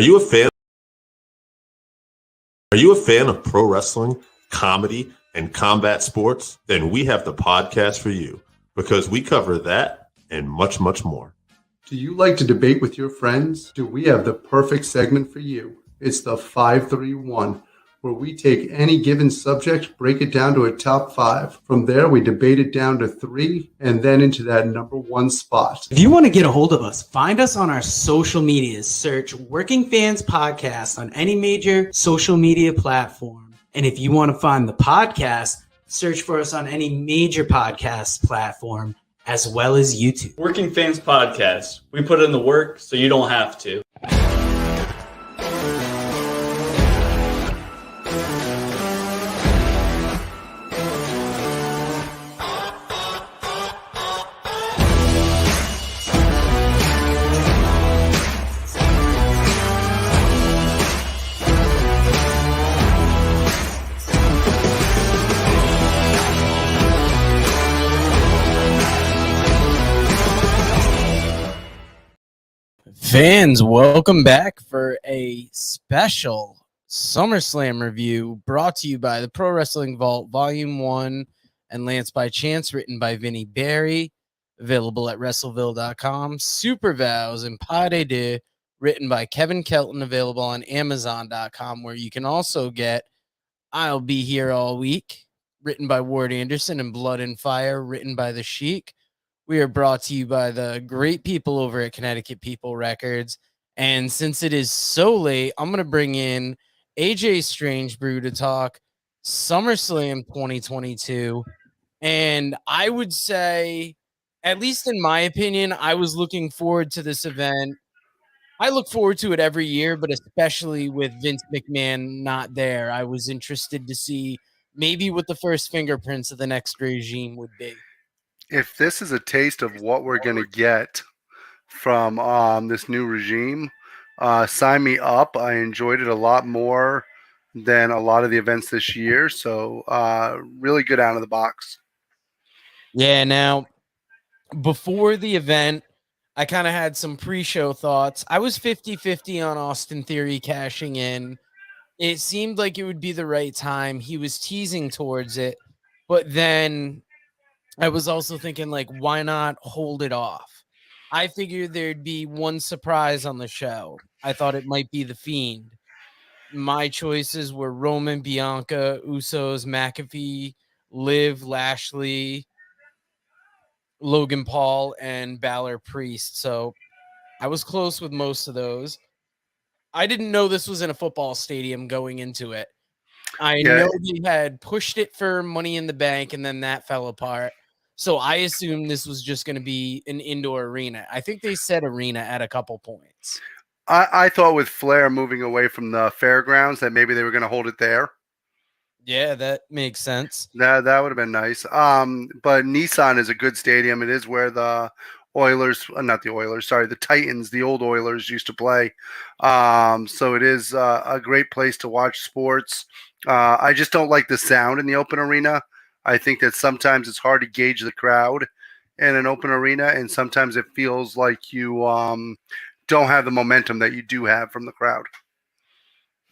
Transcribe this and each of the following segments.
Are you a fan? Are you a fan of pro wrestling, comedy, and combat sports? Then we have the podcast for you because we cover that and much, much more. Do you like to debate with your friends? Do we have the perfect segment for you? It's the 531, where we take any given subject, break it down to a top 5. From there, we debate it down to 3, and then into that number 1 spot. If you want to get a hold of us, find us on our social medias. Search Working Fans Podcast on any major social media platform. And if you want to find the podcast, search for us on any major podcast platform, as well as YouTube. Working Fans Podcast. We put in the work so you don't have to. Fans, welcome back for a special Summerslam review brought to you by the Pro Wrestling Vault, Volume 1, and Lance by Chance, written by Vinny Barry, available at WrestleVille.com. Super Vows and Pas de Deux, written by Kevin Kelton, available on Amazon.com, where you can also get I'll Be Here All Week, written by Ward Anderson, and Blood and Fire, written by The Sheik. We are brought to you by the great people over at Connecticut People Records. And since it is so late, I'm going to bring in AJ Strange Brew to talk SummerSlam 2022. And I would say, at least in my opinion, I was looking forward to this event. I look forward to it every year, but especially with Vince McMahon not there, I was interested to see maybe what the first fingerprints of the next regime would be. If this is a taste of what we're going to get from this new regime, sign me up. I enjoyed it a lot more than a lot of the events this year. So really good out of the box. Yeah, now, before the event, I kind of had some pre-show thoughts. I was 50-50 on Austin Theory cashing in. It seemed like it would be the right time. He was teasing towards it, but then I was also thinking, like, why not hold it off? I figured there'd be one surprise on the show. I thought it might be The Fiend. My choices were Roman, Bianca, Usos, McAfee, Liv, Lashley, Logan Paul, and Balor Priest. So I was close with most of those. I didn't know this was in a football stadium going into it. I know they had pushed it for Money in the Bank, and then that fell apart. So I assumed this was just going to be an indoor arena. I think they said arena at a couple points. I thought with Flair moving away from the fairgrounds that maybe they were going to hold it there. Yeah, that makes sense. That would have been nice. But Nissan is a good stadium. It is where the the Titans, the old Oilers used to play. So it is a great place to watch sports. I just don't like the sound in the open arena. I think that sometimes it's hard to gauge the crowd in an open arena, and sometimes it feels like you don't have the momentum that you do have from the crowd.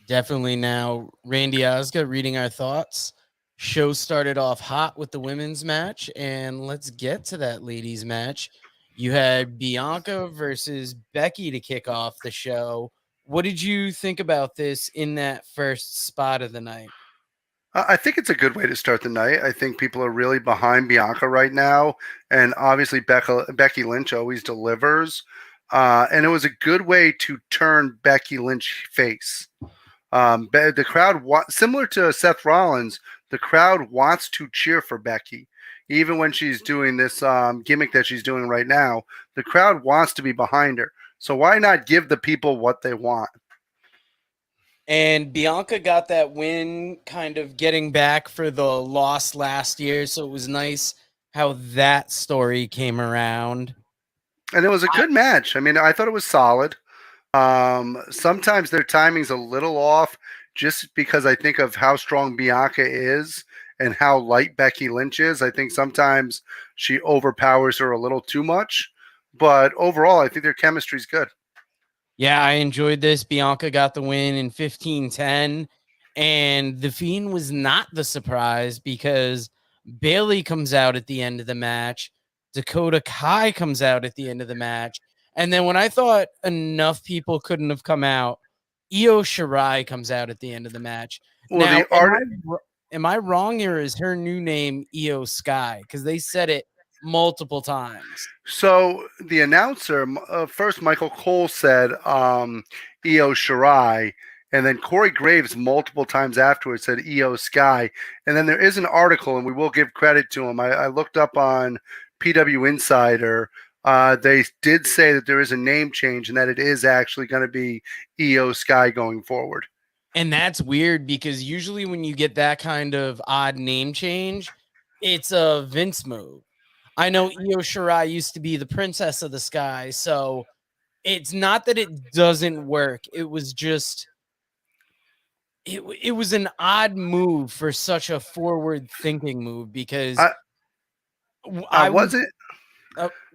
Definitely. Now, Randy Osga reading our thoughts. Show started off hot with the women's match, and let's get to that ladies match. You had Bianca versus Becky to kick off the show. What did you think about this in that first spot of the night? I think it's a good way to start the night. I think people are really behind Bianca right now. And obviously Becky Lynch always delivers. And it was a good way to turn Becky Lynch face. The crowd, similar to Seth Rollins, the crowd wants to cheer for Becky. Even when she's doing this gimmick that she's doing right now, the crowd wants to be behind her. So why not give the people what they want? And Bianca got that win, kind of getting back for the loss last year. So it was nice how that story came around. And it was a good match. I mean, I thought it was solid. Sometimes their timing's a little off just because I think of how strong Bianca is and how light Becky Lynch is. I think sometimes she overpowers her a little too much. But overall, I think their chemistry's good. Yeah, I enjoyed this. Bianca got the win in 15-10, and the Fiend was not the surprise because Bailey comes out at the end of the match. Dakota Kai comes out at the end of the match. And then when I thought enough people couldn't have come out, Io Shirai comes out at the end of the match. Well, Now, the art. am I wrong here? Is her new name Io Sky? Because they said it multiple times. So the announcer, first Michael Cole said Io Shirai, and then Corey Graves multiple times afterwards said Io Sky. And then there is an article, and we will give credit to him. I looked up on PW Insider. They did say that there is a name change and that it is actually going to be Io Sky going forward. And that's weird because usually when you get that kind of odd name change, it's a Vince move. I know Io Shirai used to be the Princess of the Sky, so it's not that it doesn't work. It was just it was an odd move for such a forward-thinking move because I wasn't.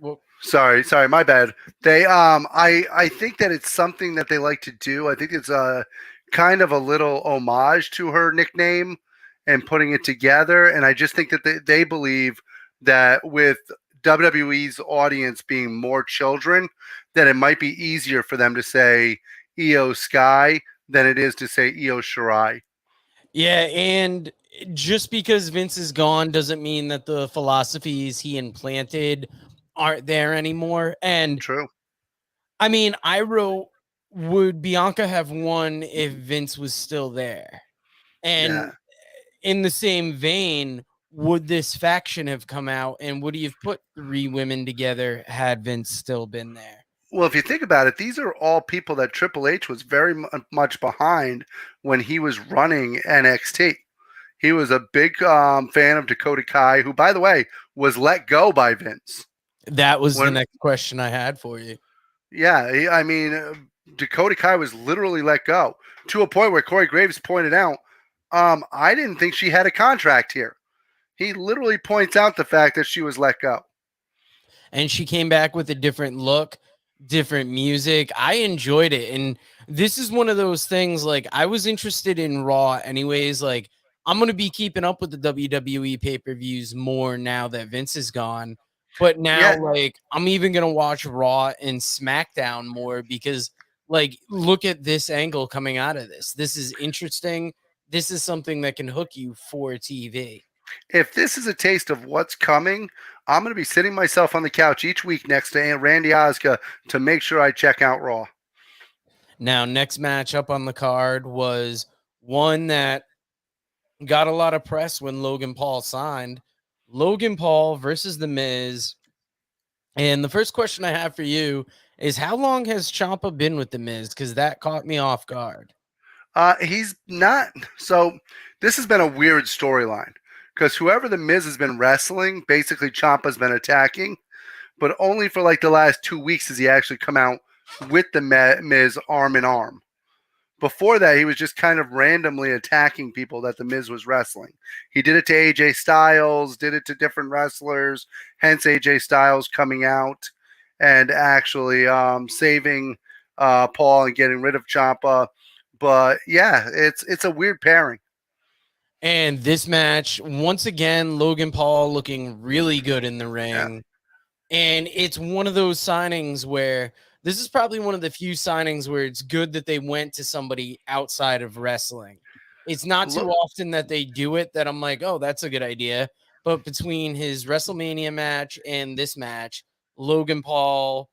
Well, Sorry, my bad. They I think that it's something that they like to do. I think it's a kind of a little homage to her nickname and putting it together. And I just think that they believe that with WWE's audience being more children, that it might be easier for them to say Io Sky than it is to say Io Shirai. Yeah, and just because Vince is gone doesn't mean that the philosophies he implanted aren't there anymore. And True. I mean, I wrote, would Bianca have won if Vince was still there? And in the same vein, would this faction have come out and would he have put 3 women together had Vince still been there? Well, if you think about it, these are all people that Triple H was very much behind when he was running NXT. He was a big fan of Dakota Kai, who, by the way, was let go by Vince. That was the next question I had for you. Yeah, I mean, Dakota Kai was literally let go to a point where Corey Graves pointed out, I didn't think she had a contract here. He literally points out the fact that she was let go. And she came back with a different look, different music. I enjoyed it. And this is one of those things, like, I was interested in Raw anyways. Like, I'm going to be keeping up with the WWE pay-per-views more now that Vince is gone. But now, like, I'm even going to watch Raw and SmackDown more because, like, look at this angle coming out of this. This is interesting. This is something that can hook you for TV. If this is a taste of what's coming, I'm going to be sitting myself on the couch each week next to Aunt Randy Oscar to make sure I check out Raw. Now, next match up on the card was one that got a lot of press when Logan Paul signed. Logan Paul versus The Miz. And the first question I have for you is, how long has Ciampa been with The Miz? Because that caught me off guard. He's not. So this has been a weird storyline because whoever The Miz has been wrestling, basically Ciampa's been attacking, but only for like the last 2 weeks has he actually come out with The Miz arm in arm. Before that, he was just kind of randomly attacking people that The Miz was wrestling. He did it to AJ Styles, did it to different wrestlers, hence AJ Styles coming out and actually saving Paul and getting rid of Ciampa. But yeah, it's a weird pairing. And this match, once again, Logan Paul looking really good in the ring. Yeah. And it's one of those signings where this is probably one of the few signings where it's good that they went to somebody outside of wrestling. It's not too often that they do it that I'm like, oh, that's a good idea. But between his WrestleMania match and this match, Logan Paul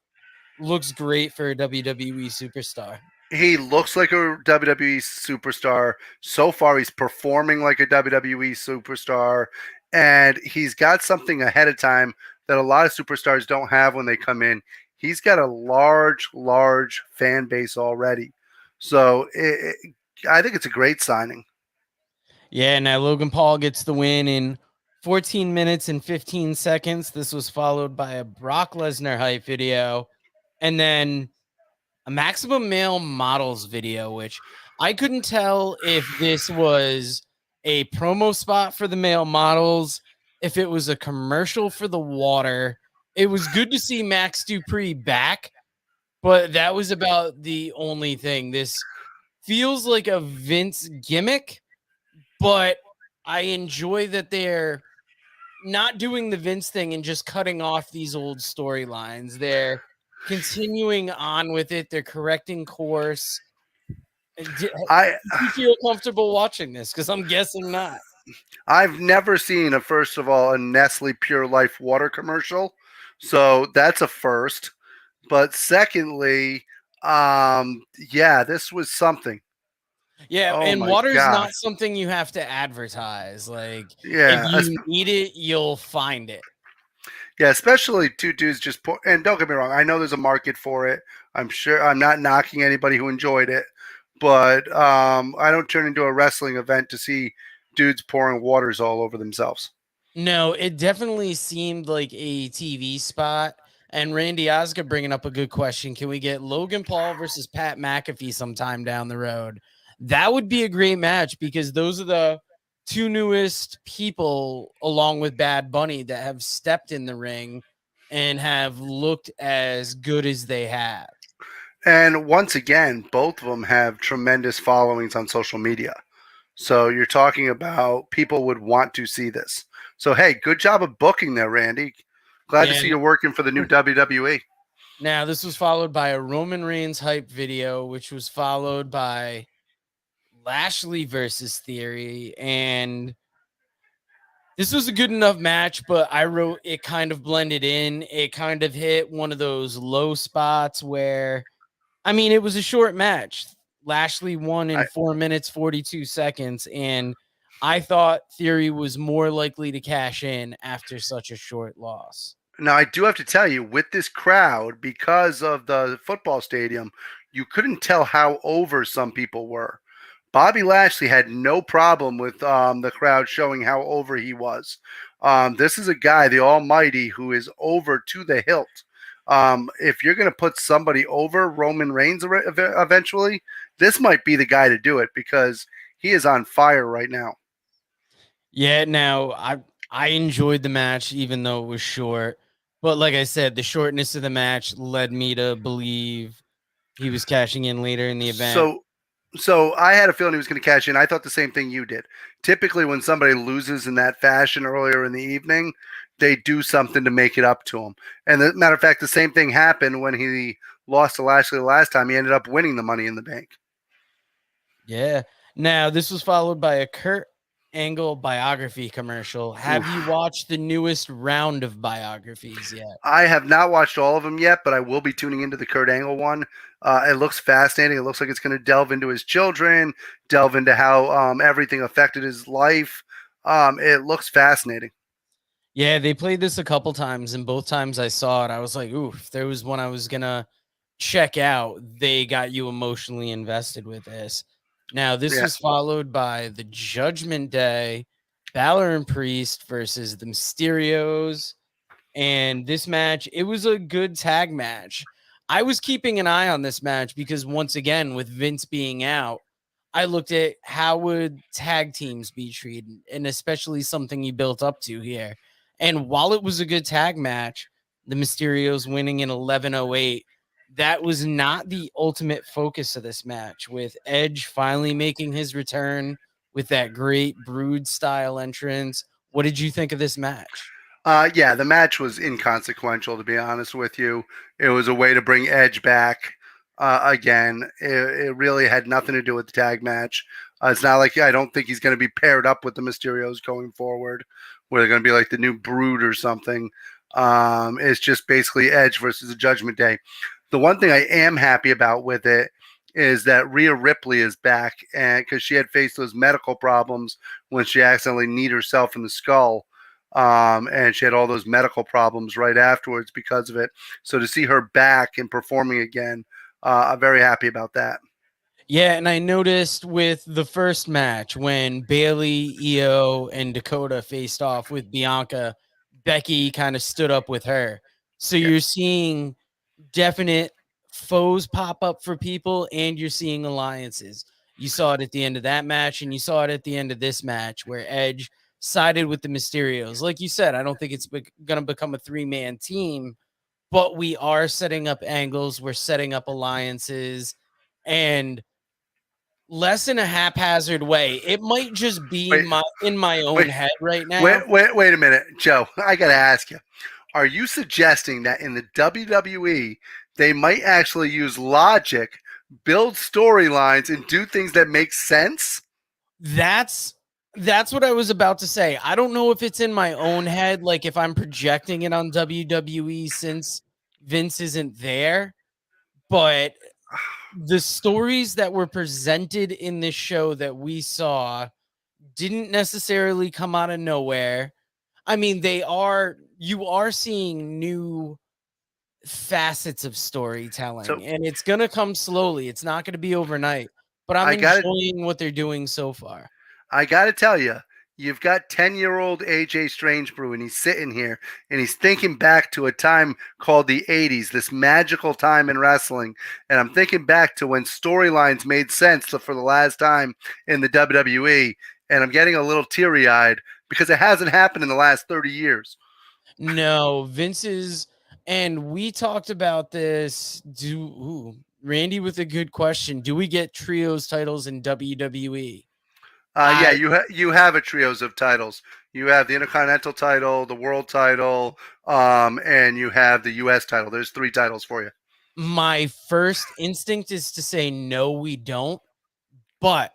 looks great for a WWE superstar. He looks like a WWE superstar. So far, he's performing like a WWE superstar. And he's got something ahead of time that a lot of superstars don't have when they come in. He's got a large fan base already. So I think it's a great signing. Yeah, now Logan Paul gets the win in 14 minutes and 15 seconds. This was followed by a Brock Lesnar hype video and then a Maximum Male Models video, which I couldn't tell if this was a promo spot for the male models, if it was a commercial for the water. It was good to see Max Dupree back, but that was about the only thing. This feels like a Vince gimmick, but I enjoy that they're not doing the Vince thing and just cutting off these old storylines. They're continuing on with it. They're correcting course. Do you feel comfortable watching this? Because I'm guessing not. I've never seen first of all, a Nestle Pure Life water commercial. So that's a first. But secondly, this was something. Yeah, Oh and my water is gosh. not something you have to advertise. Like, Yeah, if you need it, you'll find it. Yeah, especially two dudes just put. And don't get me wrong, I know there's a market for it. I'm sure I'm not knocking anybody who enjoyed it, but I don't turn into a wrestling event to see dudes pouring waters all over themselves. No, it definitely seemed like a TV spot. And Randy Oscar bringing up a good question. Can we get Logan Paul versus Pat McAfee sometime down the road? That would be a great match because those are the two newest people, along with Bad Bunny, that have stepped in the ring and have looked as good as they have. And once again, both of them have tremendous followings on social media. So you're talking about people would want to see this. So, hey, good job of booking there, Randy. Glad to see you're working for the new WWE. Now, this was followed by a Roman Reigns hype video, which was followed by Lashley versus Theory. And this was a good enough match, but I wrote it kind of blended in. It kind of hit one of those low spots where, I mean, it was a short match. Lashley won in 4 minutes, 42 seconds. And I thought Theory was more likely to cash in after such a short loss. Now, I do have to tell you, with this crowd, because of the football stadium, you couldn't tell how over some people were. Bobby Lashley had no problem with the crowd showing how over he was. This is a guy, the Almighty, who is over to the hilt. If you're going to put somebody over Roman Reigns eventually, this might be the guy to do it because he is on fire right now. Yeah, now I enjoyed the match, even though it was short. But like I said, the shortness of the match led me to believe he was cashing in later in the event. So I had a feeling he was going to cash in. I thought the same thing you did. Typically, when somebody loses in that fashion earlier in the evening, they do something to make it up to him. And as a matter of fact, the same thing happened when he lost to Lashley the last time. He ended up winning the Money in the Bank. Yeah. Now, this was followed by a Kurt Angle biography commercial. Have you watched the newest round of biographies yet? I have not watched all of them yet, but I will be tuning into the Kurt Angle one. It looks fascinating. It looks like it's going to delve into his children, delve into how everything affected his life. It looks fascinating. Yeah, they played this a couple times, and both times I saw it, I was like, ooh, if there was one I was going to check out, they got you emotionally invested with this. Now, this was followed by the Judgment Day, Balor and Priest versus the Mysterios. And this match, it was a good tag match. I was keeping an eye on this match because once again, with Vince being out, I looked at how would tag teams be treated, and especially something you built up to here. And while it was a good tag match, the Mysterios winning in 11:08, that was not the ultimate focus of this match, with Edge finally making his return with that great Brood style entrance. What did you think of this match? The match was inconsequential, to be honest with you. It was a way to bring Edge back again. It really had nothing to do with the tag match. It's not like I don't think he's going to be paired up with the Mysterios going forward, where they're going to be like the new Brood or something. It's just basically Edge versus the Judgment Day. The one thing I am happy about with it is that Rhea Ripley is back, and because she had faced those medical problems when she accidentally kneed herself in the skull. And she had all those medical problems right afterwards because of it. So to see her back and performing again, I'm very happy about that. Yeah, and I noticed with the first match when Bayley, Io, and Dakota faced off with Bianca, Becky kind of stood up with her. So you're seeing definite foes pop up for people, and you're seeing alliances. You saw it at the end of that match, and you saw it at the end of this match where Edge sided with the Mysterios. Like you said, I don't think it's going to become a 3-man team, but we are setting up angles, we're setting up alliances, and less in a haphazard way. It might just be in my own head right now. Wait a minute, Joe. I got to ask you. Are you suggesting that in the WWE, they might actually use logic, build storylines, and do things that make sense? That's what I was about to say. I don't know if it's in my own head, like if I'm projecting it on WWE since Vince isn't there, but the stories that were presented in this show that we saw didn't necessarily come out of nowhere. I mean, you are seeing new facets of storytelling, and it's going to come slowly. It's not going to be overnight, but I'm enjoying what they're doing so far. I got to tell you, you've got 10-year-old AJ Strangebrew, and he's sitting here, and he's thinking back to a time called the 80s, this magical time in wrestling. And I'm thinking back to when storylines made sense for the last time in the WWE, and I'm getting a little teary-eyed because it hasn't happened in the last 30 years. No, and we talked about this. Randy with a good question. Do we get trios titles in WWE? Yeah, you have a trios of titles. You have the Intercontinental title, the World title, and you have the U.S. title. There's 3 titles for you. My first instinct is to say no, we don't. But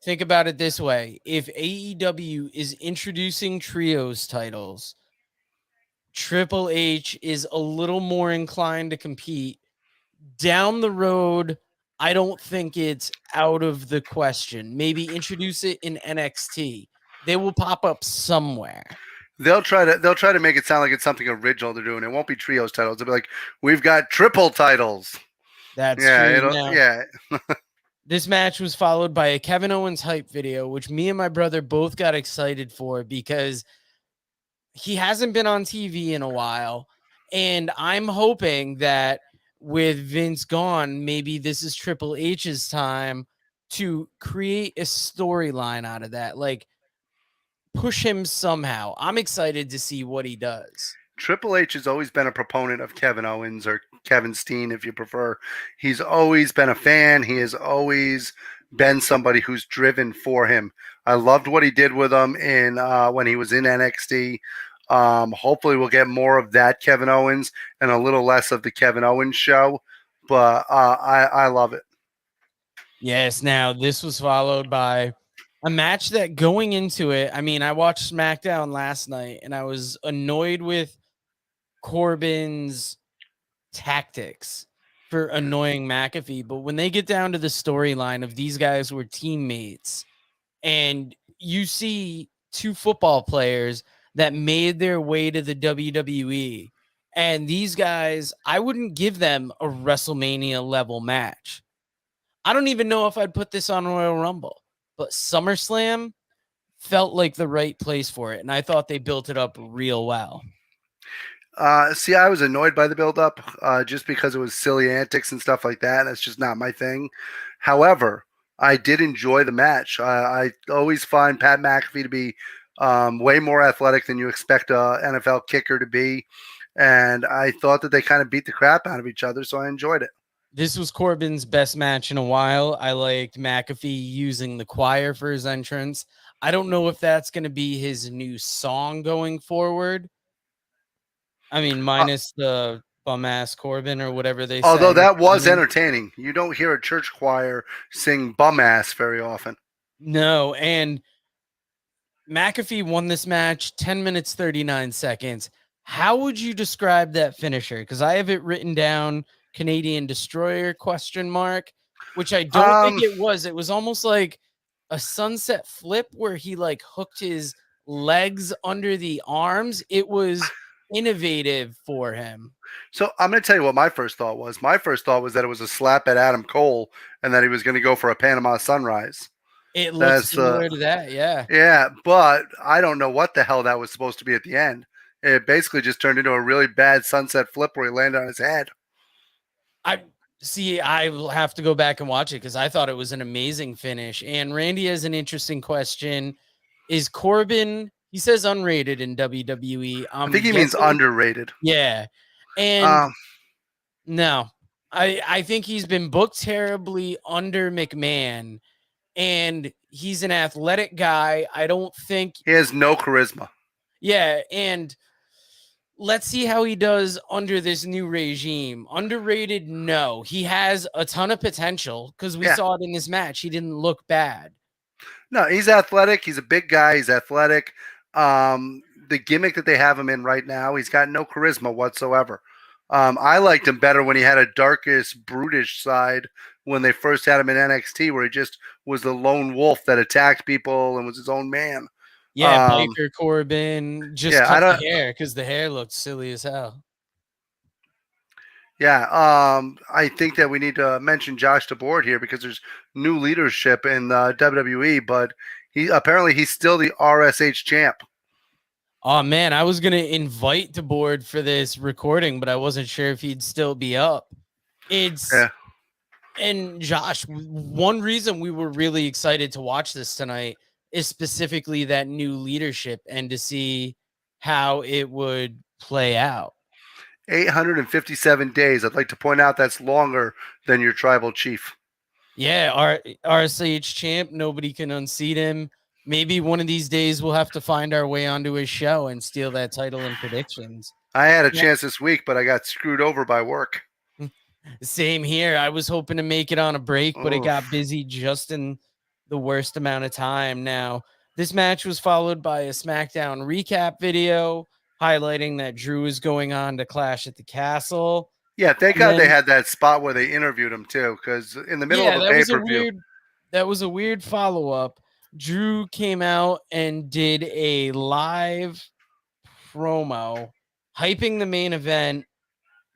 think about it this way. If AEW is introducing trios titles, Triple H is a little more inclined to compete. Down the road, I don't think it's out of the question. Maybe introduce it in NXT. They will pop up somewhere. They'll try to make it sound like it's something original they're doing. It won't be trios titles. They'll be like, we've got triple titles. That's true. Yeah. This match was followed by a Kevin Owens hype video, which me and my brother both got excited for because he hasn't been on TV in a while. And I'm hoping that with Vince gone, maybe this is Triple H's time to create a storyline out of that. Like, push him somehow. I'm excited to see what he does. Triple H has always been a proponent of Kevin Owens, or Kevin Steen, if you prefer. He's always been a fan. He has always been somebody who's driven for him. I loved what he did with him when he was in NXT. Hopefully we'll get more of that Kevin Owens and a little less of the Kevin Owens show. But I love it. Yes. Now, this was followed by a match that going into it, I mean, I watched Smackdown last night and I was annoyed with Corbin's tactics for annoying McAfee. But when they get down to the storyline of these guys were teammates and you see 2 football players that made their way to the WWE, and these guys, I wouldn't give them a WrestleMania level match. I don't even know if I'd put this on Royal Rumble, but SummerSlam felt like the right place for it. And I thought they built it up real well. See, I was annoyed by the build-up just because it was silly antics and stuff like that. That's just not my thing. However, I did enjoy the match. I always find Pat McAfee to be way more athletic than you expect an NFL kicker to be. And I thought that they kind of beat the crap out of each other, so I enjoyed it. This was Corbin's best match in a while. I liked McAfee using the choir for his entrance. I don't know if that's going to be his new song going forward. I mean, minus the bum-ass Corbin or whatever they say. Although that was entertaining. You don't hear a church choir sing bum-ass very often. No, and McAfee won this match 10 minutes, 39 seconds. How would you describe that finisher? Because I have it written down, Canadian Destroyer, ? Which I don't think it was. It was almost like a sunset flip where he like hooked his legs under the arms. It was innovative for him. So I'm going to tell you what my first thought was. My first thought was that it was a slap at Adam Cole and that he was going to go for a Panama Sunrise. It looks similar to that, yeah. Yeah, but I don't know what the hell that was supposed to be at the end. It basically just turned into a really bad sunset flip where he landed on his head. I will have to go back and watch it because I thought it was an amazing finish. And Randy has an interesting question. Is Corbin, he says unrated in WWE. I think he means underrated. Yeah. And no, I think he's been booked terribly under McMahon, and he's an athletic guy. I don't think he has no charisma. Yeah, and let's see how he does under this new regime. Underrated? No. He has a ton of potential because we saw it in this match. He didn't look bad. No, he's athletic. He's a big guy. He's athletic. The gimmick that they have him in right now, he's got no charisma whatsoever. I liked him better when he had a darkest, brutish side when they first had him in NXT, where he just was the lone wolf that attacked people and was his own man. Yeah, Biker Corbin just cut the hair because the hair looked silly as hell. Yeah, I think that we need to mention Josh DeBoard here because there's new leadership in WWE, but he's still the RSH champ. Oh man, I was gonna invite DeBoard for this recording, but I wasn't sure if he'd still be up. And Josh, one reason we were really excited to watch this tonight is specifically that new leadership and to see how it would play out. 857 days. I'd like to point out that's longer than your tribal chief. Yeah, RSH champ. Nobody can unseat him. Maybe one of these days we'll have to find our way onto his show and steal that title in predictions. I had a chance this week, but I got screwed over by work. Same here. I was hoping to make it on a break, but it got busy just in the worst amount of time. Now, this match was followed by a SmackDown recap video highlighting that Drew is going on to Clash at the Castle. Yeah, thank God they had that spot where they interviewed him too, because in the middle of a pay-per-view. That was a weird follow-up. Drew came out and did a live promo hyping the main event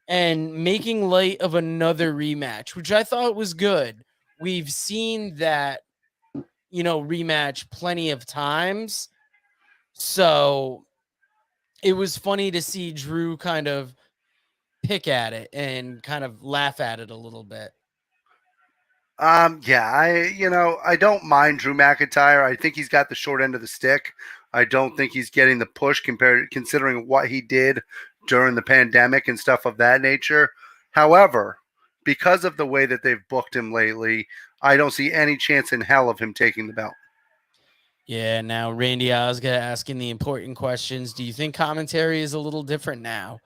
and making light of another rematch, which I thought was good. We've seen that, rematch plenty of times. So it was funny to see Drew kind of pick at it and kind of laugh at it a little bit. I don't mind Drew McIntyre. I think he's got the short end of the stick. I don't think he's getting the push considering what he did during the pandemic and stuff of that nature. However, because of the way that they've booked him lately, I don't see any chance in hell of him taking the belt. Yeah, now Randy Osga asking the important questions. Do you think commentary is a little different now?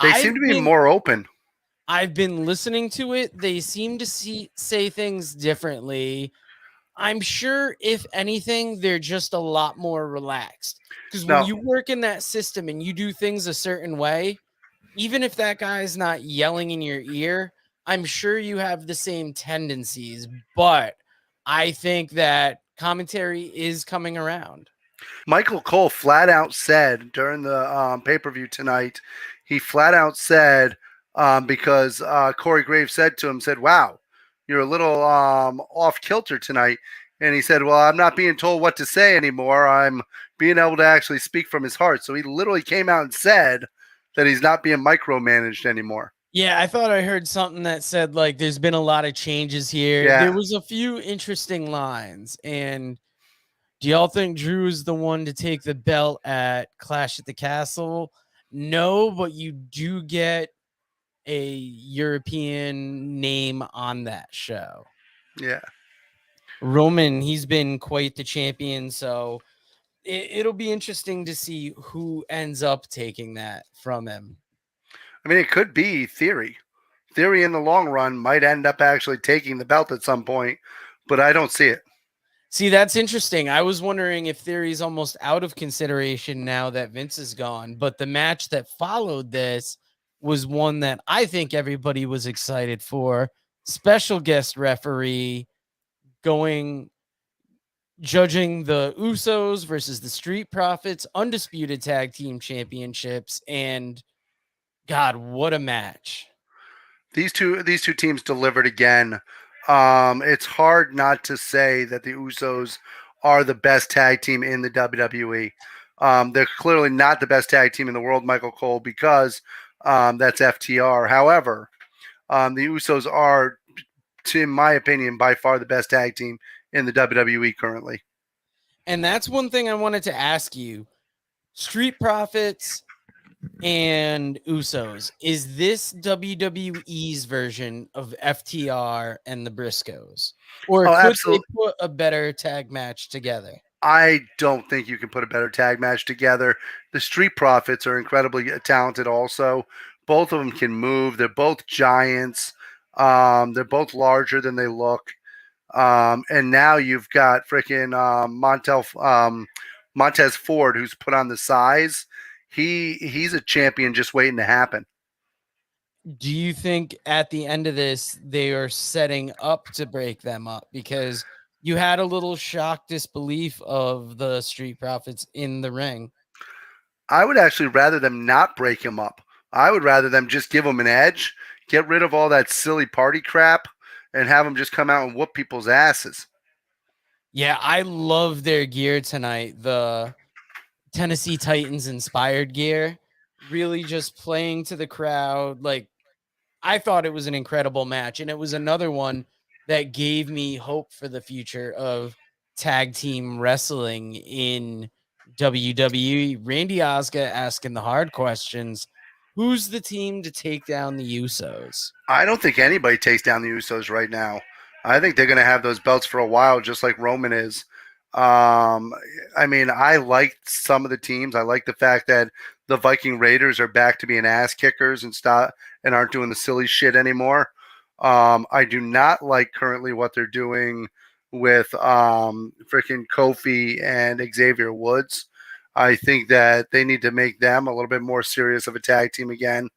They seem to be more open. I've been listening to it. They seem to say things differently. I'm sure, if anything, they're just a lot more relaxed. Because when you work in that system and you do things a certain way, even if that guy's not yelling in your ear, I'm sure you have the same tendencies. But I think that commentary is coming around. Michael Cole flat out said during the pay-per-view tonight, he flat out said, because Corey Graves said to him, wow, you're a little off kilter tonight. And he said, well, I'm not being told what to say anymore. I'm being able to actually speak from his heart. So he literally came out and said that he's not being micromanaged anymore. Yeah, I thought I heard something that said, like, there's been a lot of changes here. Yeah. There was a few interesting lines. And do y'all think Drew is the one to take the belt at Clash at the Castle? No, but you do get a European name on that show. Yeah. Roman, he's been quite the champion, so it'll be interesting to see who ends up taking that from him. I mean, it could be Theory. Theory in the long run might end up actually taking the belt at some point, but I don't see it. See, that's interesting. I was wondering if Theory's almost out of consideration now that Vince is gone, but the match that followed this was one that I think everybody was excited for. Special guest referee judging the Usos versus the Street Profits, undisputed tag team championships, and God, what a match. These two teams delivered again. It's hard not to say that the Usos are the best tag team in the WWE. They're clearly not the best tag team in the world, Michael Cole, because that's FTR. However, the Usos are, in my opinion, by far the best tag team in the WWE currently. And that's one thing I wanted to ask you. Street Profits, and Usos. Is this WWE's version of FTR and the Briscoes? Or Oh, could they absolutely. put a better tag match together? I don't think you can put a better tag match together. The Street Profits are incredibly talented also. Both of them can move. They're both giants. They're both larger than they look. And now you've got freaking Montez Ford, who's put on the size. He's a champion just waiting to happen. Do you think at the end of this they are setting up to break them up? Because you had a little shock disbelief of the Street Profits in the ring. I would actually rather them not break him up. I would rather them just give him an edge, get rid of all that silly party crap, and have them just come out and whoop people's asses. Yeah, I love their gear tonight. The Tennessee Titans inspired gear, really just playing to the crowd. Like, I thought it was an incredible match, and it was another one that gave me hope for the future of tag team wrestling in WWE. Randy Osga asking the hard questions. Who's the team to take down the Usos? I don't think anybody takes down the Usos right now. I think they're going to have those belts for a while, just like Roman is. I mean, I like some of the teams. I like the fact that the Viking Raiders are back to being ass kickers and aren't doing the silly shit anymore. I do not like currently what they're doing with freaking Kofi and Xavier Woods. I think that they need to make them a little bit more serious of a tag team again.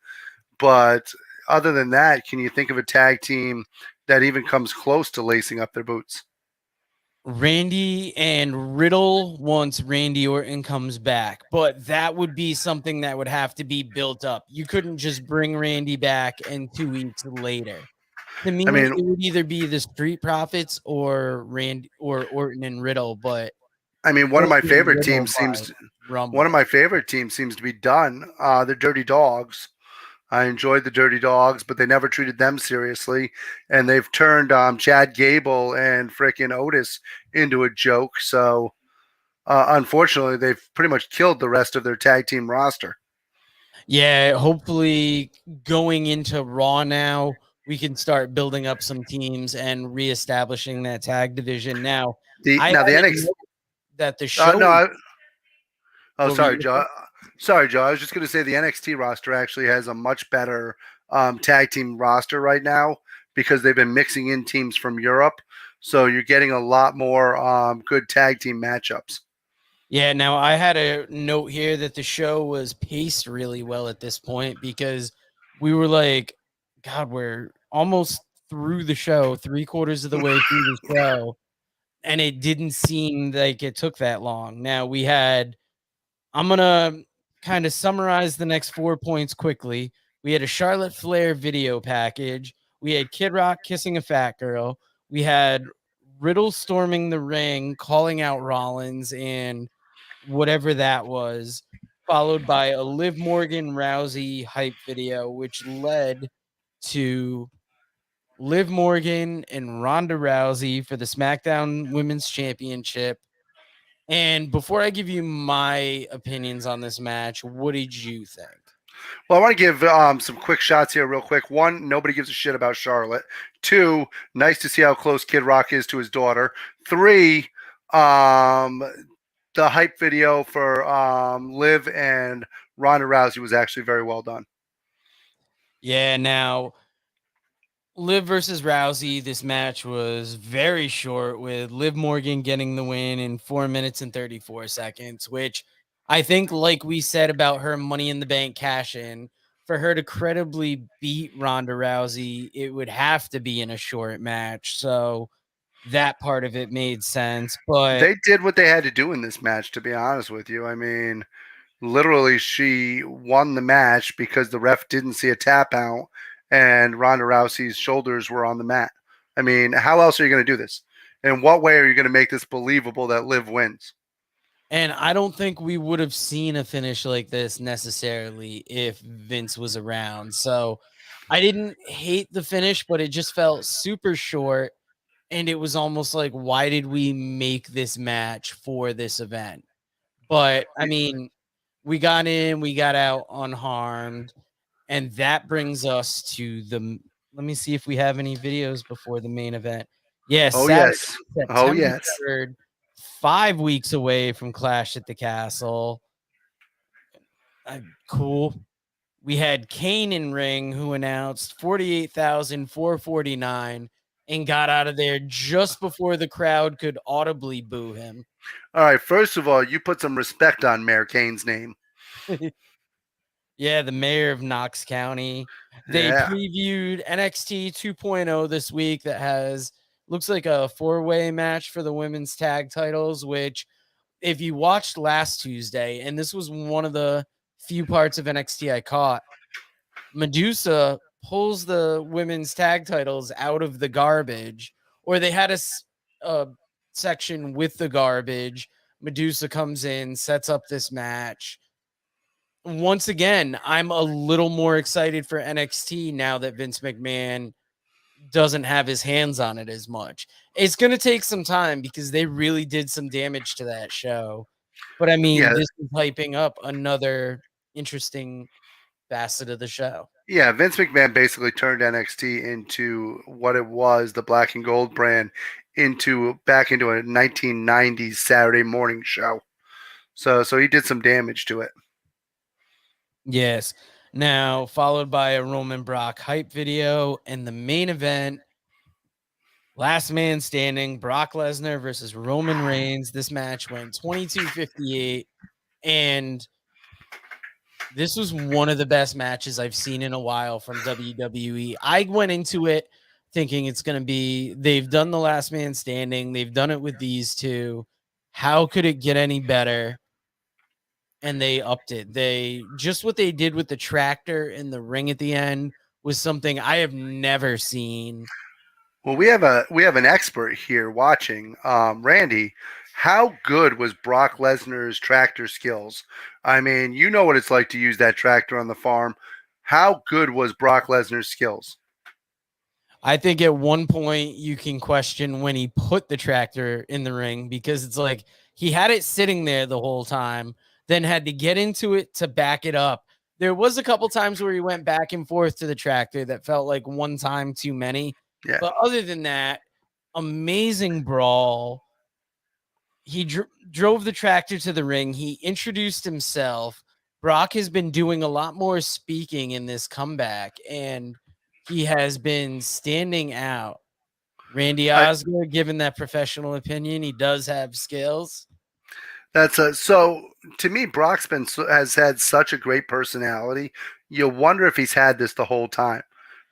But other than that, can you think of a tag team that even comes close to lacing up their boots? Randy and Riddle once Randy Orton comes back, but that would be something that would have to be built up. You couldn't just bring Randy back and 2 weeks later. To me, I mean, it would either be the Street Profits or Randy or Orton and Riddle, but one of my Orton and favorite Riddle teams by Rumble. one of my favorite teams seems to be done. The Dirty Dogs. I enjoyed the Dirty Dogs, but they never treated them seriously, and they've turned Chad Gable and frickin' Otis into a joke. So, unfortunately, they've pretty much killed the rest of their tag team roster. Yeah, hopefully going into Raw now, we can start building up some teams and reestablishing that tag division. Now, The I now the had it NXT. noted that the show. No, What were sorry, you Joe. saying? Sorry, Joe. I was just going to say the NXT roster actually has a much better tag team roster right now because they've been mixing in teams from Europe. So you're getting a lot more good tag team matchups. Yeah, now I had a note here that the show was paced really well at this point because we were like, God, we're almost through the show, 3/4 of the way through the show, and it didn't seem like it took that long. Now we had, I'm gonna kind of summarize the next 4 points quickly. We had a Charlotte Flair video package. We had Kid Rock kissing a fat girl. We had Riddle storming the ring, calling out Rollins and whatever that was, followed by a Liv Morgan Rousey hype video, which led to Liv Morgan and Ronda Rousey for the SmackDown Women's Championship. And before I give you my opinions on this match, what did you think? Well, I want to give some quick shots here, real quick. One, nobody gives a shit about Charlotte. Two, nice to see how close Kid Rock is to his daughter. Three, the hype video for Liv and Ronda Rousey was actually very well done. Yeah, now Liv versus Rousey, this match was very short with Liv Morgan getting the win in 4 minutes and 34 seconds, which I think, like we said about her Money in the Bank cash in, for her to credibly beat Ronda Rousey, it would have to be in a short match. So that part of it made sense. But They did what they had to do in this match, to be honest with you. I mean, literally, she won the match because the ref didn't see a tap out and Ronda Rousey's shoulders were on the mat. I mean, how else are you going to do this? In what way are you going to make this believable that Liv wins? And I don't think we would have seen a finish like this necessarily if Vince was around. So I didn't hate the finish, but it just felt super short. And it was almost like, why did we make this match for this event? But I mean, We got in, we got out unharmed. And that brings us to the. Let me see if we have any videos before the main event. Yes, Oh, Saturday, yes. Oh, September yes. 3rd, 5 weeks away from Clash at the Castle. Cool. We had Kane in ring, who announced 48,449 and got out of there just before the crowd could audibly boo him. All right. First of all, you put some respect on Mayor Kane's name. Yeah, the mayor of Knox County. They previewed NXT 2.0 this week that has looks like a 4-way match for the women's tag titles, which if you watched last Tuesday, and this was one of the few parts of NXT I caught, Medusa pulls the women's tag titles out of the garbage, or they had a section with the garbage. Medusa comes in, sets up this match. Once again, I'm a little more excited for NXT now that Vince McMahon doesn't have his hands on it as much. It's going to take some time because they really did some damage to that show. But I mean, this is hyping up another interesting facet of the show. Yeah, Vince McMahon basically turned NXT into what it was, the black and gold brand, back into a 1990s Saturday morning show. So he did some damage to it. Yes. Now, followed by a Roman Brock hype video and the main event, last man standing, Brock Lesnar versus Roman Reigns. This match went 22:58, and this was one of the best matches I've seen in a while from WWE. I went into it thinking it's going to be, they've done the last man standing. They've done it with these two. How could it get any better? And they upped it. Just what they did with the tractor in the ring at the end was something I have never seen. Well, we have an expert here watching. Randy, how good was Brock Lesnar's tractor skills? I mean, you know what it's like to use that tractor on the farm. How good was Brock Lesnar's skills? I think at one point you can question when he put the tractor in the ring, because it's like he had it sitting there the whole time, then had to get into it to back it up. There was a couple times where he went back and forth to the tractor that felt like one time too many. Yeah. But other than that, amazing brawl. He drove the tractor to the ring. He introduced himself. Brock has been doing a lot more speaking in this comeback, and he has been standing out. Randy Osgood, given that professional opinion, he does have skills. So to me, Brock's has had such a great personality. You wonder if he's had this the whole time.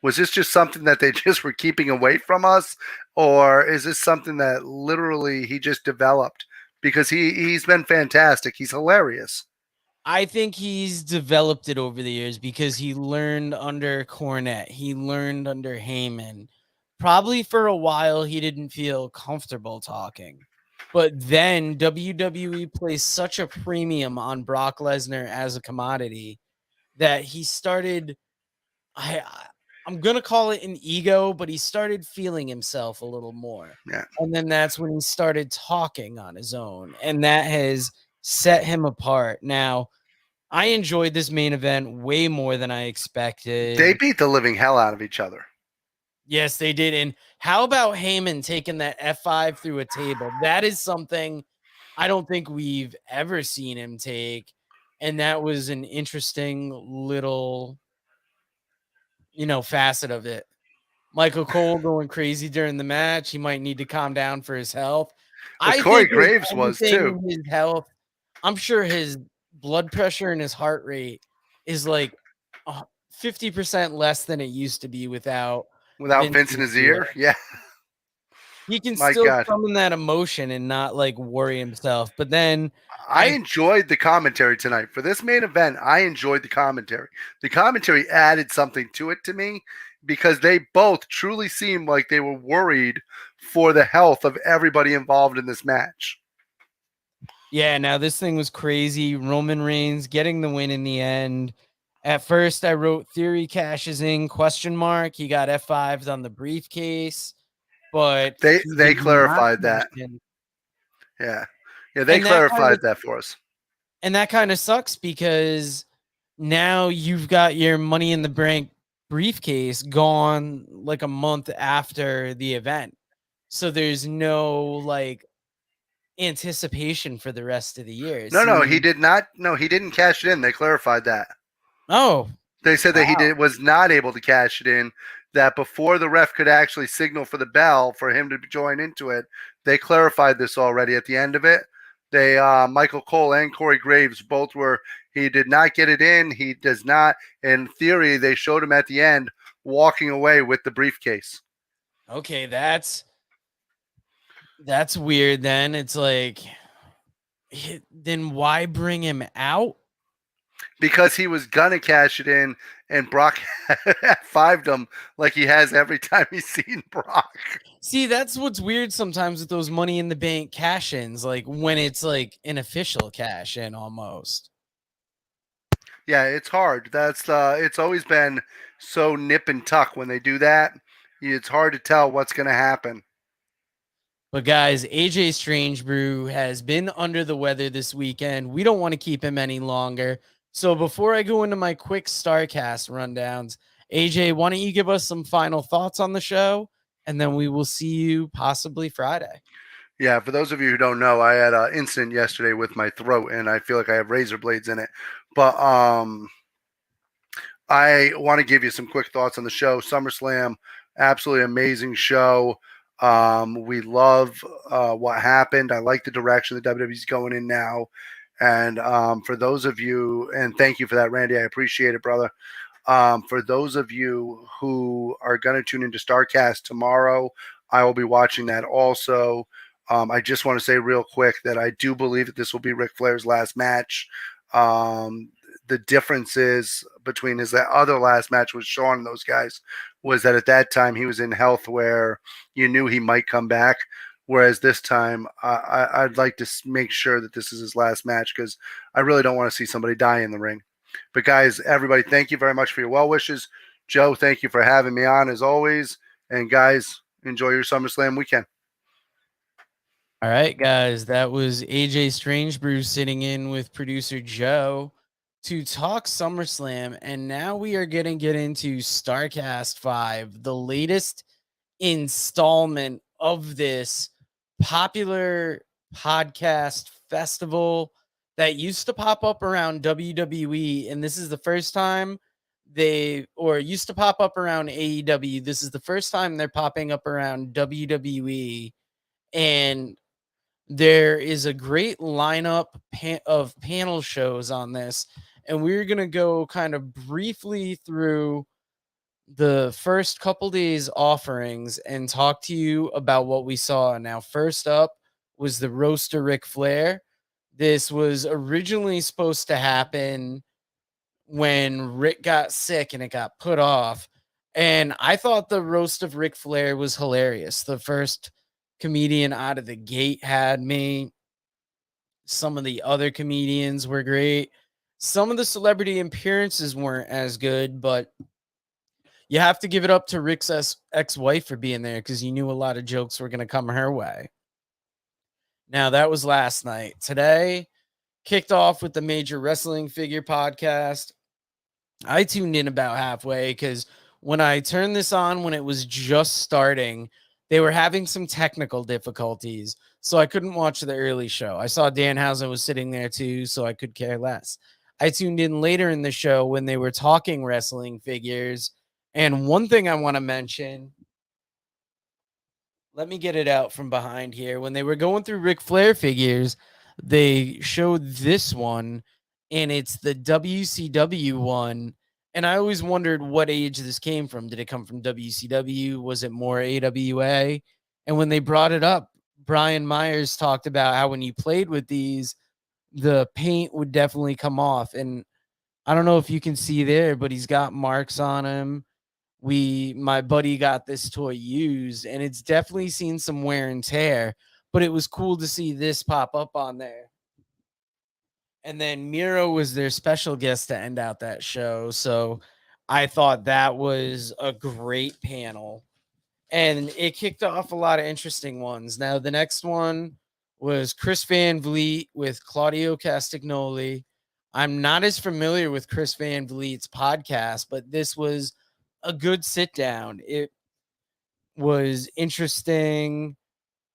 Was this just something that they just were keeping away from us, or is this something that literally he just developed? Because he's been fantastic. He's hilarious. I think he's developed it over the years because he learned under Cornette. He learned under Heyman. Probably for a while he didn't feel comfortable talking. But then WWE placed such a premium on Brock Lesnar as a commodity that he started, I'm going to call it an ego, but he started feeling himself a little more. Yeah. And then that's when he started talking on his own. And that has set him apart. Now, I enjoyed this main event way more than I expected. They beat the living hell out of each other. Yes, they did. And how about Heyman taking that F5 through a table? That is something I don't think we've ever seen him take. And that was an interesting little, facet of it. Michael Cole going crazy during the match. He might need to calm down for his health. Well, Corey Graves was too. His health, I'm sure his blood pressure and his heart rate is like 50% less than it used to be without Vince in his ear. Yeah. He can still summon that emotion and not like worry himself. But then I enjoyed the commentary tonight. For this main event, I enjoyed the commentary. The commentary added something to it to me because they both truly seemed like they were worried for the health of everybody involved in this match. Yeah, now this thing was crazy. Roman Reigns getting the win in the end. At first, I wrote Theory cashes in ? He got F5'd on the briefcase, but they clarified that. Yeah, they clarified that for us. And that kind of sucks because now you've got your Money in the Bank briefcase gone like a month after the event. So there's no like anticipation for the rest of the year. It No, he seems- did not. No, he didn't cash it in. They clarified that. Oh, They said that wow. was not able to cash it in. That before the ref could actually signal for the bell for him to join into it, they clarified this already at the end of it. They Michael Cole and Corey Graves both were. He did not get it in. He does not. In theory, they showed him at the end walking away with the briefcase. Okay, that's weird then. It's like, then why bring him out? Because he was gonna cash it in, and Brock fived him like he has every time he's seen Brock. See, that's what's weird sometimes with those Money in the Bank cash-ins, like when it's like an official cash-in almost. Yeah, it's hard. That's it's always been so nip and tuck when they do that. It's hard to tell what's going to happen. But guys, AJ Strangebrew has been under the weather this weekend. We don't want to keep him any longer. So before I go into my quick Starrcast rundowns, AJ, why don't you give us some final thoughts on the show? And then we will see you possibly Friday. Yeah, for those of you who don't know, I had an incident yesterday with my throat, and I feel like I have razor blades in it. But I want to give you some quick thoughts on the show. SummerSlam, absolutely amazing show. We love what happened. I like the direction the WWE's going in now. And for those of you, and thank you for that, Randy. I appreciate it, brother. For those of you who are going to tune into Starrcast tomorrow, I will be watching that also. I just want to say real quick that I do believe that this will be Ric Flair's last match. The differences between his other last match with Shawn and those guys was that at that time he was in health where you knew he might come back. Whereas this time, I'd like to make sure that this is his last match because I really don't want to see somebody die in the ring. But guys, everybody, thank you very much for your well wishes. Joe, thank you for having me on as always. And guys, enjoy your SummerSlam weekend. All right, guys, that was AJ Strangebrew sitting in with producer Joe to talk SummerSlam. And now we are going to get into Starrcast V, the latest installment of this popular podcast festival that used to pop up around WWE. And this is the first time used to pop up around AEW. This is the first time they're popping up around WWE. And there is a great lineup of panel shows on this. And we're going to go kind of briefly through the first couple days offerings and talk to you about what we saw. Now, first up was the roast of Ric Flair. This was originally supposed to happen when Rick got sick and it got put off. And I thought the roast of Ric Flair was hilarious. The first comedian out of the gate had me. Some of the other comedians were great. Some of the celebrity appearances weren't as good, but you have to give it up to Rick's ex-wife for being there because you knew a lot of jokes were going to come her way. Now, that was last night. Today, kicked off with the Major Wrestling Figure podcast. I tuned in about halfway because when I turned this on, when it was just starting, they were having some technical difficulties, so I couldn't watch the early show. I saw Danhausen was sitting there too, so I could care less. I tuned in later in the show when they were talking wrestling figures. And one thing I want to mention, let me get it out from behind here. When they were going through Ric Flair figures, they showed this one, and it's the WCW one. And I always wondered what age this came from. Did it come from WCW? Was it more AWA? And when they brought it up, Brian Myers talked about how when you played with these, the paint would definitely come off. And I don't know if you can see there, but he's got marks on him. My buddy got this toy used, and it's definitely seen some wear and tear, but it was cool to see this pop up on there. And then Miro was their special guest to end out that show. So I thought that was a great panel, and it kicked off a lot of interesting ones. Now, the next one was Chris Van Vliet with Claudio Castagnoli. I'm not as familiar with Chris Van Vliet's podcast, but this was a good sit down. It was interesting.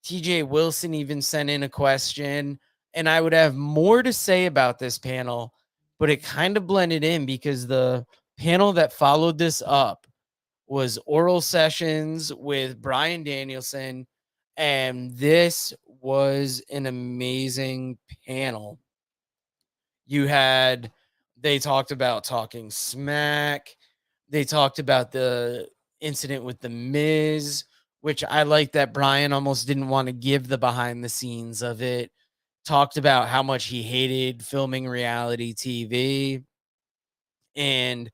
TJ Wilson even sent in a question, and I would have more to say about this panel, but it kind of blended in because the panel that followed this up was Oral Sessions with Bryan Danielson, and this was an amazing panel. They talked about talking smack. They talked about the incident with the Miz, which I like that Bryan almost didn't want to give the behind the scenes of it. Talked about how much he hated filming reality TV. And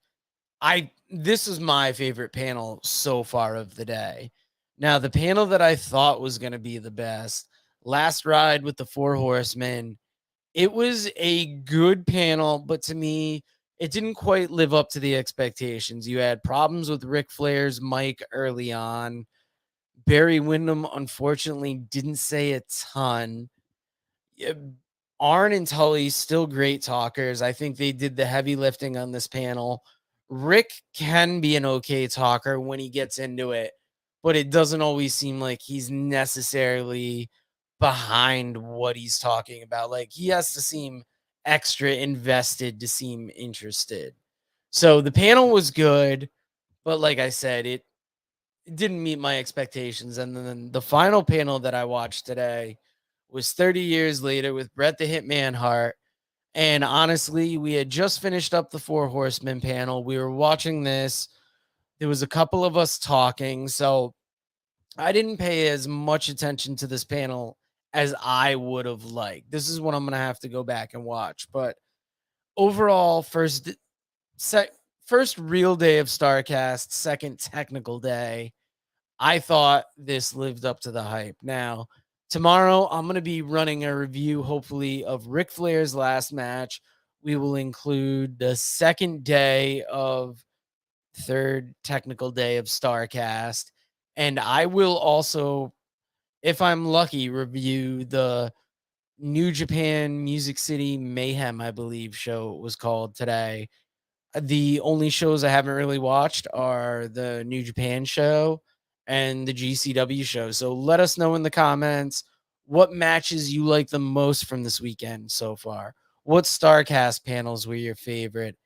this is my favorite panel so far of the day. Now, the panel that I thought was going to be the best, Last Ride with the Four Horsemen, it was a good panel, but to me, it didn't quite live up to the expectations. You had problems with Ric Flair's mic early on. Barry Windham, unfortunately, didn't say a ton. Arn and Tully, still great talkers. I think they did the heavy lifting on this panel. Rick can be an okay talker when he gets into it, but it doesn't always seem like he's necessarily behind what he's talking about. Like, he has to seem extra invested to seem interested. So the panel was good, but like I said, it didn't meet my expectations. And then the final panel that I watched today was 30 Years Later with Bret the Hitman Hart. And honestly, we had just finished up the Four Horsemen panel. We were watching this. There was a couple of us talking, so I didn't pay as much attention to this panel as I would have liked. This is what I'm going to have to go back and watch. But overall, first real day of Starrcast, second technical day, I thought this lived up to the hype. Now, tomorrow, I'm going to be running a review, hopefully, of Ric Flair's last match. We will include the second day of third technical day of Starrcast. And I will also, if I'm lucky, review the New Japan Music City Mayhem, I believe, show it was called today. The only shows I haven't really watched are the New Japan show and the GCW show. So let us know in the comments what matches you like the most from this weekend so far. What Starrcast panels were your favorite?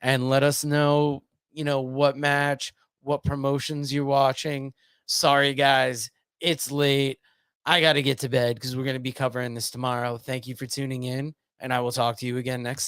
And let us know, what match, what promotions you're watching. Sorry, guys, it's late. I got to get to bed because we're going to be covering this tomorrow. Thank you for tuning in, and I will talk to you again next time.